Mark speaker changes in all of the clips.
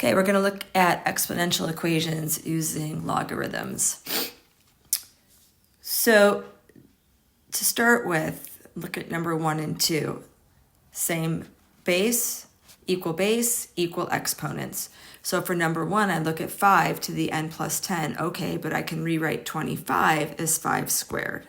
Speaker 1: Okay, we're going to look at exponential equations using logarithms. So to start with, look at number 1 and 2. Same base, equal exponents. So for number 1, I look at 5 to the n plus 10. Okay, but I can rewrite 25 as 5 squared.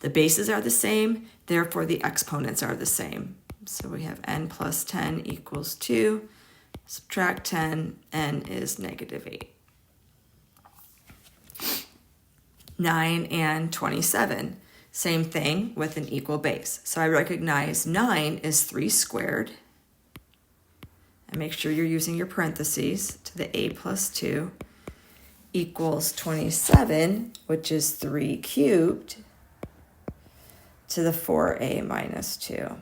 Speaker 1: The bases are the same, therefore the exponents are the same. So we have n plus 10 equals 2. Subtract 10, n is negative 8. 9 and 27. Same thing with an equal base. So I recognize 9 is 3 squared. And make sure you're using your parentheses to the a plus 2 equals 27, which is 3 cubed to the 4a minus 2.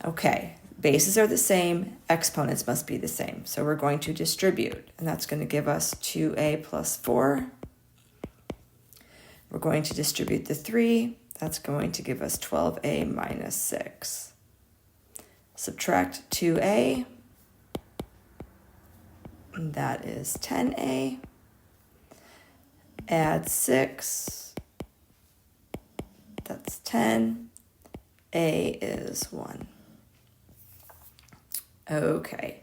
Speaker 1: Okay, bases are the same, exponents must be the same. So we're going to distribute, and that's going to give us 2a plus 4. We're going to distribute the 3. That's going to give us 12a minus 6. Subtract 2a. And that is 10a. Add 6. That's 10. A is 1. Okay.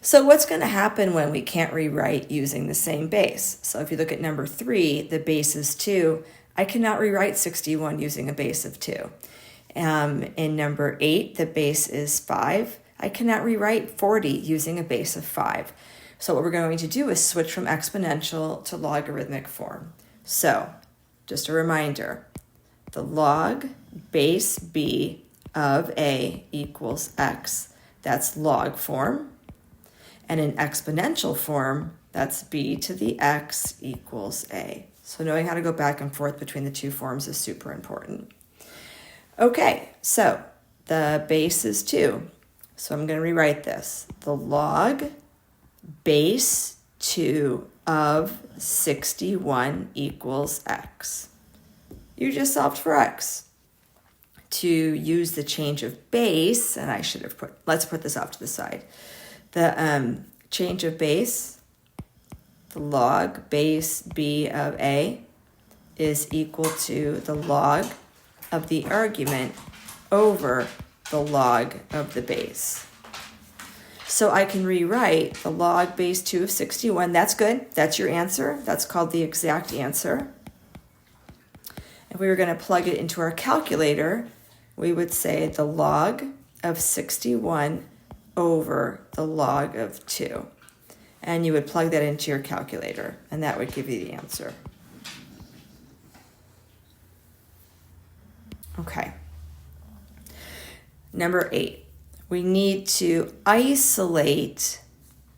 Speaker 1: So what's going to happen when we can't rewrite using the same base? So if you look at number 3, the base is 2. I cannot rewrite 61 using a base of 2. In number 8, the base is 5. I cannot rewrite 40 using a base of 5. So what we're going to do is switch from exponential to logarithmic form. So just a reminder, the log base b of a equals x. That's log form. And in exponential form, that's b to the x equals a. So knowing how to go back and forth between the two forms is super important. Okay, so the base is 2. So I'm going to rewrite this. The log base 2 of 61 equals x. You just solved for x. To use the change of base, and I should have let's put this off to the side. The change of base, the log base b of a is equal to the log of the argument over the log of the base. So I can rewrite the log base 2 of 61. That's good. That's your answer. That's called the exact answer. If we were going to plug it into our calculator, we would say the log of 61 over the log of 2. And you would plug that into your calculator, and that would give you the answer. Okay. Number 8, we need to isolate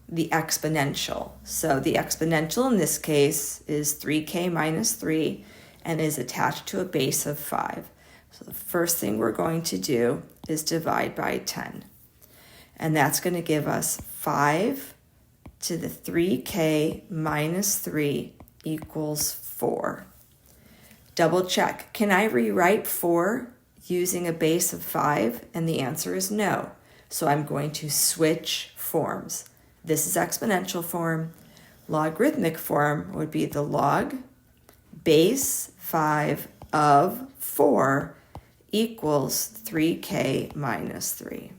Speaker 1: the exponential. So the exponential in this case is 3k minus 3 and is attached to a base of 5. So the first thing we're going to do is divide by 10. And that's going to give us 5 to the 3k minus 3 equals 4. Double check. Can I rewrite 4 using a base of 5? And the answer is no. So I'm going to switch forms. This is exponential form. Logarithmic form would be the log base 5 of 4 equals 3k minus 3.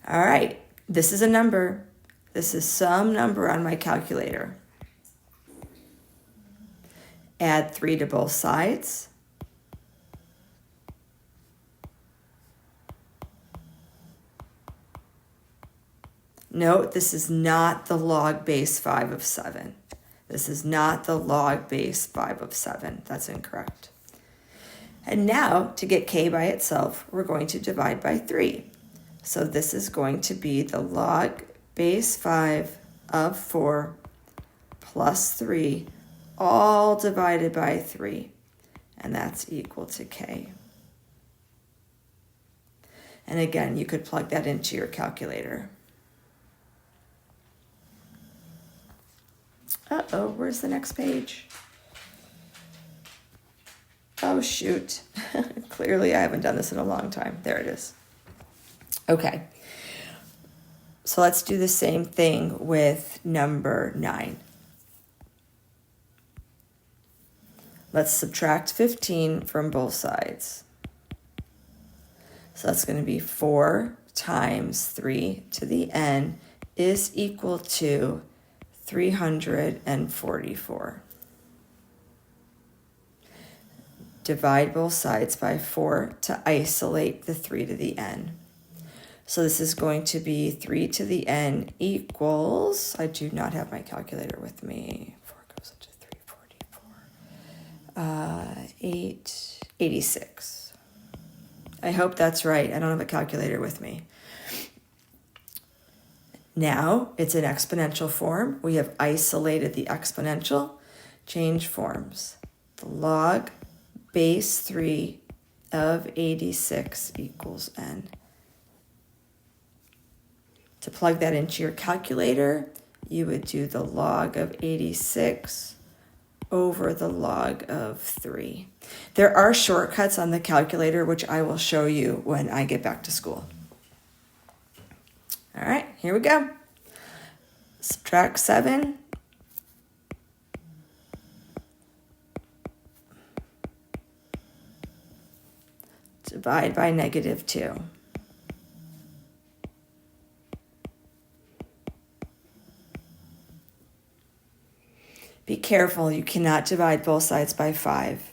Speaker 1: All right, this is a number. This is some number on my calculator. Add 3 to both sides. Note, this is not the log base 5 of 7. This is not the log base 5 of 7. That's incorrect. And now, to get k by itself, we're going to divide by 3. So this is going to be the log base 5 of 4 plus 3, all divided by 3. And that's equal to k. And again, you could plug that into your calculator. Uh-oh, where's the next page? Oh, shoot. Clearly, I haven't done this in a long time. There it is. Okay. So let's do the same thing with number 9. Let's subtract 15 from both sides. So that's going to be 4 times 3 to the n is equal to 344. Divide both sides by 4 to isolate the 3 to the n. So this is going to be 3 to the n equals, I do not have my calculator with me. 4 goes into 344. 86. I hope that's right. I don't have a calculator with me. Now it's an exponential form. We have isolated the exponential. Change forms. The log base 3 of 86 equals n. To plug that into your calculator, you would do the log of 86 over the log of 3. There are shortcuts on the calculator, which I will show you when I get back to school. All right, here we go. Subtract 7. Divide by -2. Be careful, you cannot divide both sides by 5.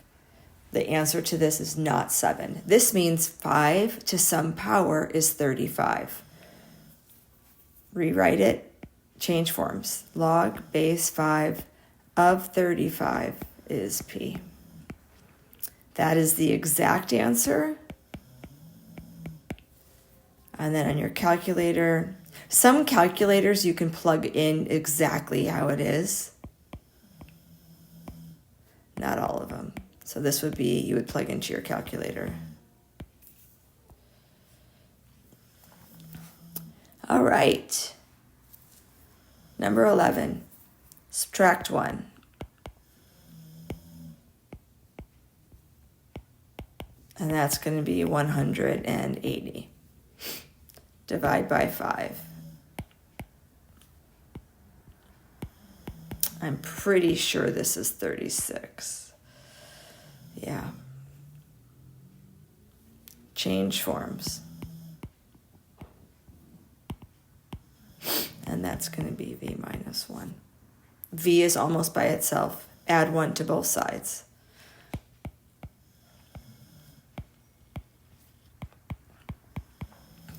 Speaker 1: The answer to this is not 7. This means 5 to some power is 35. Rewrite it, change forms. Log base 5 of 35 is p. That is the exact answer. And then on your calculator, some calculators you can plug in exactly how it is. Not all of them. So this would be, you would plug into your calculator. All right. Number 11, subtract 1. And that's going to be 180. Divide by 5. I'm pretty sure this is 36. Yeah. Change forms. And that's going to be v minus 1. V is almost by itself. Add 1 to both sides.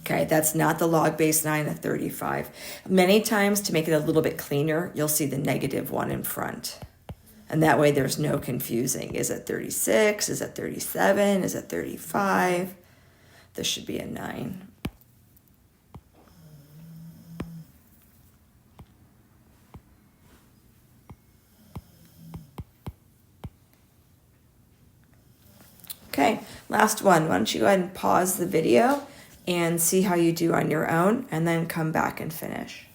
Speaker 1: Okay, that's not the log base 9 of 35. Many times, to make it a little bit cleaner, you'll see the -1 in front. And that way there's no confusing. Is it 36? Is it 37? Is it 35? This should be a 9. Okay, last one. Why don't you go ahead and pause the video and see how you do on your own, and then come back and finish.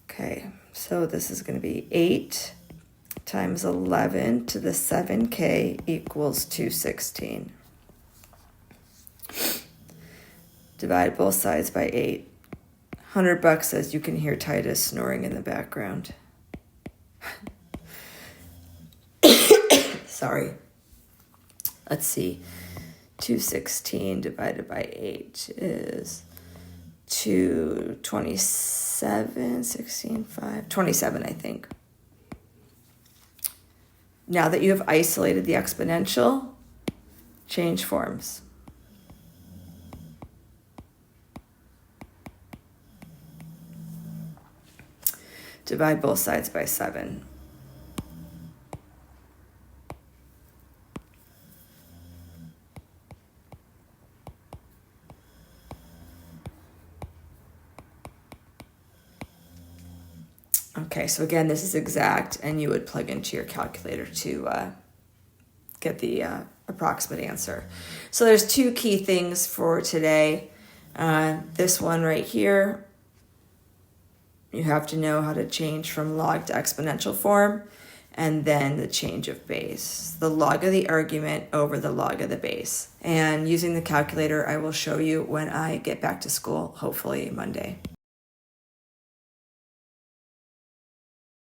Speaker 1: Okay, so this is going to be 8 times 11 to the 7k equals 216. Divide both sides by 8. $100 says you can hear Titus snoring in the background. Sorry. Let's see. 216 divided by 8 is 227, 16, 5, 27, I think. Now that you have isolated the exponential, change forms. Divide both sides by 7. Okay, so again, this is exact, and you would plug into your calculator to get the approximate answer. So there's 2 key things for today. This one right here, you have to know how to change from log to exponential form. and then the change of base, the log of the argument over the log of the base. And using the calculator, I will show you when I get back to school, hopefully Monday.